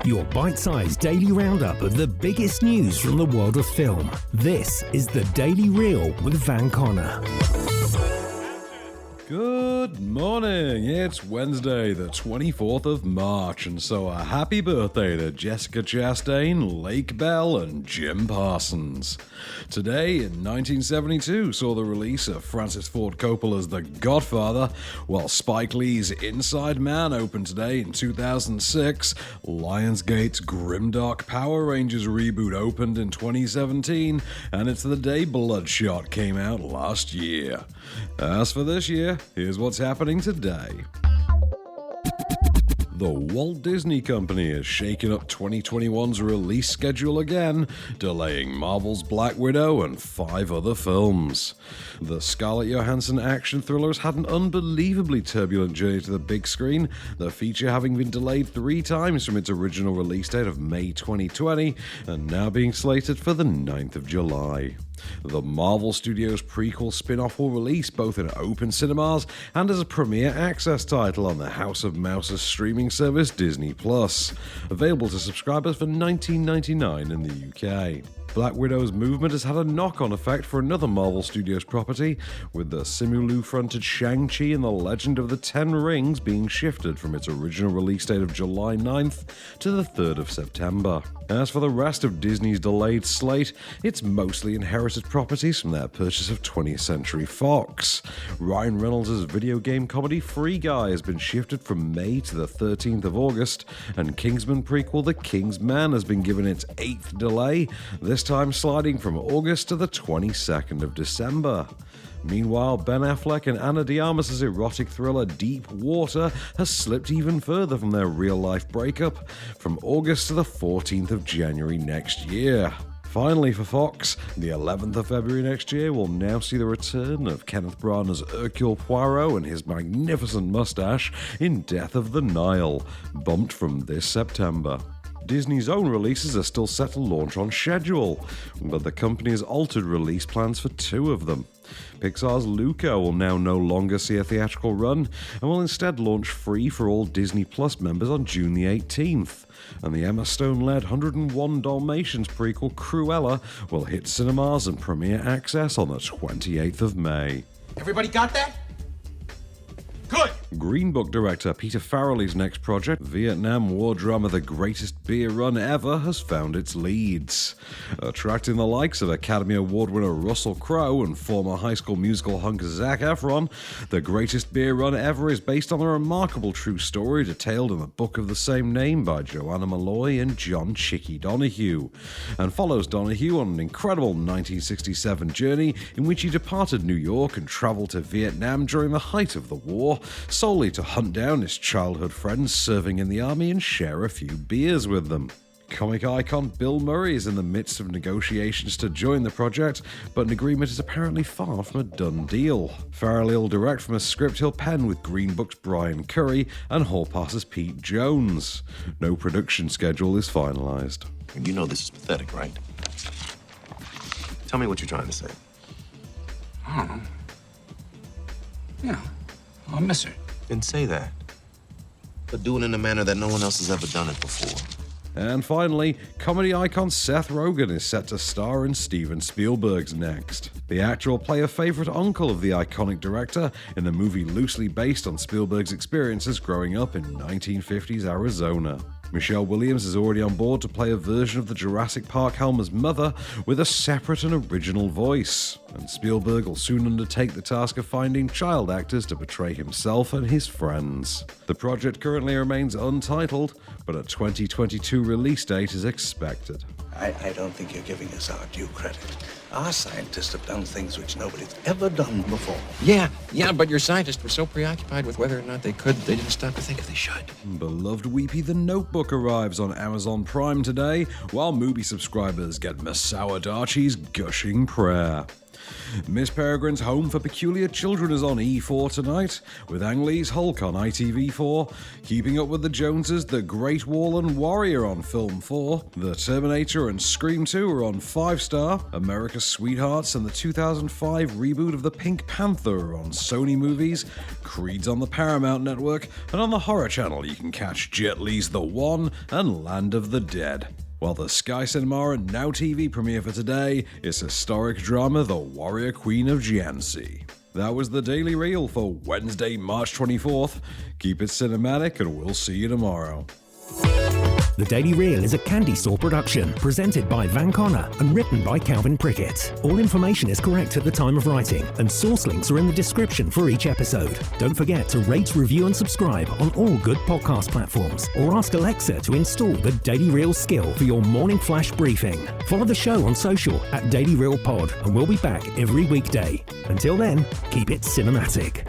your bite-sized daily roundup of the biggest news from the world of film. This is the Daily Reel with Van Connor. Good morning, it's Wednesday the 24th of March, and so a happy birthday to Jessica Chastain, Lake Bell, and Jim Parsons. Today in 1972 saw the release of Francis Ford Coppola's The Godfather, while Spike Lee's Inside Man opened today in 2006, Lionsgate's grimdark Power Rangers reboot opened in 2017, and it's the day Bloodshot came out last year. As for this year, here's what's happening today. The Walt Disney Company is shaking up 2021's release schedule again, delaying Marvel's Black Widow and 5 other films. The Scarlett Johansson action thriller has had an unbelievably turbulent journey to the big screen, the feature having been delayed 3 times from its original release date of May 2020, and now being slated for the 9th of July. The Marvel Studios prequel spin-off will release both in open cinemas and as a premiere access title on the House of Mouse's streaming service Disney+, available to subscribers for $19.99 in the UK. Black Widow's movement has had a knock-on effect for another Marvel Studios property, with the Simu-Liu-fronted Shang-Chi and the Legend of the Ten Rings being shifted from its original release date of July 9th to the 3rd of September. As for the rest of Disney's delayed slate, it's mostly inherited properties from their purchase of 20th Century Fox. Ryan Reynolds' video game comedy Free Guy has been shifted from May to the 13th of August, and Kingsman prequel The King's Man has been given its 8th delay, this time sliding from August to the 22nd of December. Meanwhile, Ben Affleck and Ana de Armas' erotic thriller Deep Water has slipped even further from their real-life breakup, from August to the 14th of January next year. Finally for Fox, the 11th of February next year will now see the return of Kenneth Branagh's Hercule Poirot and his magnificent mustache in Death of the Nile, bumped from this September. Disney's own releases are still set to launch on schedule, but the company has altered release plans for 2 of them. Pixar's Luca will now no longer see a theatrical run and will instead launch free for all Disney Plus members on June the 18th. And the Emma Stone-led 101 Dalmatians prequel Cruella will hit cinemas and premiere access on the 28th of May. Everybody got that? Good! Green Book director Peter Farrelly's next project, Vietnam War drama The Greatest Beer Run Ever, has found its leads. Attracting the likes of Academy Award winner Russell Crowe and former High School Musical hunk Zac Efron, The Greatest Beer Run Ever is based on a remarkable true story detailed in the book of the same name by Joanna Malloy and John Chicky Donahue, and follows Donahue on an incredible 1967 journey in which he departed New York and traveled to Vietnam during the height of the war, solely to hunt down his childhood friends serving in the army and share a few beers with them. Comic icon Bill Murray is in the midst of negotiations to join the project, but an agreement is apparently far from a done deal. Farrelly will direct from a script he'll pen with Green Book's Brian Curry and Hall Pass's Pete Jones. No production schedule is finalized. You know this is pathetic, right? Tell me what you're trying to say. I don't know. Yeah, I'll miss her. Then say that. But do it in a manner that no one else has ever done it before. And finally, comedy icon Seth Rogen is set to star in Steven Spielberg's next. The actor will play a favorite uncle of the iconic director in a movie loosely based on Spielberg's experiences growing up in 1950s Arizona. Michelle Williams is already on board to play a version of the Jurassic Park Helmer's mother with a separate and original voice, and Spielberg will soon undertake the task of finding child actors to portray himself and his friends. The project currently remains untitled, but a 2022 release date is expected. I don't think you're giving us our due credit. Our scientists have done things which nobody's ever done before. Yeah, but your scientists were so preoccupied with whether or not they could, they didn't stop to think if they should. Beloved Weepy the Notebook arrives on Amazon Prime today, while movie subscribers get Masao Adachi's Gushing Prayer. Miss Peregrine's Home for Peculiar Children is on E4 tonight, with Ang Lee's Hulk on ITV4, Keeping Up with the Joneses, The Great Wall and Warrior on Film 4, The Terminator and Scream 2 are on 5-Star, America's Sweethearts and the 2005 reboot of The Pink Panther are on Sony Movies, Creed's on the Paramount Network, and on the Horror Channel you can catch Jet Li's The One and Land of the Dead. While the Sky Cinema and Now TV premiere for today is historic drama The Warrior Queen of Jianxi. That was the Daily Reel for Wednesday, March 24th. Keep it cinematic and we'll see you tomorrow. The Daily Reel is a Candystore production, presented by Van Connor and written by Calvin Prickett. All information is correct at the time of writing, and source links are in the description for each episode. Don't forget to rate, review and subscribe on all good podcast platforms, or ask Alexa to install the Daily Reel skill for your morning flash briefing. Follow the show on social at Daily Reel Pod, and we'll be back every weekday. Until then, keep it cinematic.